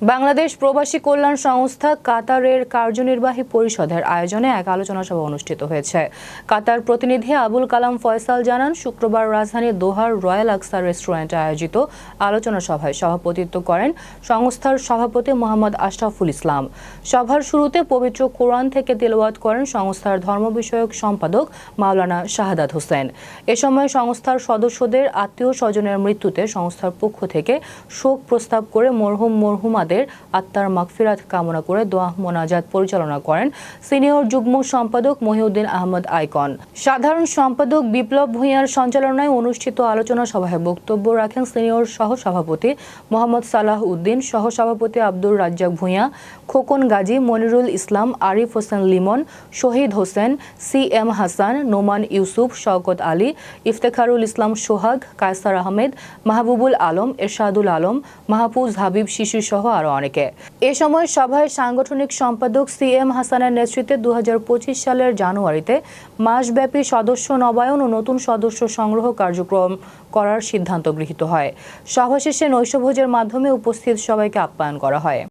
বাংলাদেশ প্রবাসী কল্যাণ সংস্থা কাতারের কার্যনির্বাহী পরিষদের আয়োজনে এক আলোচনা সভা অনুষ্ঠিত হয়েছে। কাতার প্রতিনিধি আবুল কালাম ফয়সাল জানান, শুক্রবার রাজধানীর দোহার রয়্যাল আকসা রেস্টুরেন্টে আয়োজিত আলোচনা সভায় সভাপতিত্ব করেন সংস্থার সভাপতি মোহাম্মদ আশরাফুল ইসলাম। সভার শুরুতে পবিত্র কোরআন থেকে তিলাওয়াত করেন সংস্থার ধর্ম বিষয়ক সম্পাদক মাওলানা শাহাদাত হোসেন। এ সময় সংস্থার সদস্যদের আত্মীয় স্বজনের মৃত্যুতে সংস্থার পক্ষ থেকে শোক প্রস্তাব করে মরহুমাদের আত্মার মাগফিরাত কামনা করে দোয়া মোনাজাত পরিচালনা করেন সিনিয়র যুগ্ম সম্পাদক মহিউদ্দিন আহমদ আইকন। সাধারণ সম্পাদক বিপ্লব ভূঁইয়ার সঞ্চালনায় অনুষ্ঠিত আলোচনা সভায় বক্তব্য রাখেন সিনিয়র সহ-সভাপতি মোহাম্মদ সালাহ উদ্দিন, সহ-সভাপতি আব্দুর রাজ্জাক ভূঁইয়া, খোকন গাজী, মনিরুল ইসলাম, আরিফ হোসেন লিমন, শহীদ হোসেন, CM হাসান, নোমান ইউসুফ, শওকত আলী, ইফতেখারুল ইসলাম সোহাগ, কায়সার আহমেদ, মাহবুবুল আলম, এরশাদুল আলম, মাহফুজ হাবিব শিশির সহ আরো অনেকে। এ সময় সভায় সাংগঠনিক সম্পাদক CM হাসানের নেতৃত্বে 2025 সালের জানুয়ারিতে মাসব্যাপী সদস্য নবায়ন ও নতুন সদস্য সংগ্রহ কার্যক্রম করার সিদ্ধান্ত গৃহীত হয়। সভা শেষে নৈশভোজের মাধ্যমে উপস্থিত সবাইকে আপ্যায়ন করা হয়।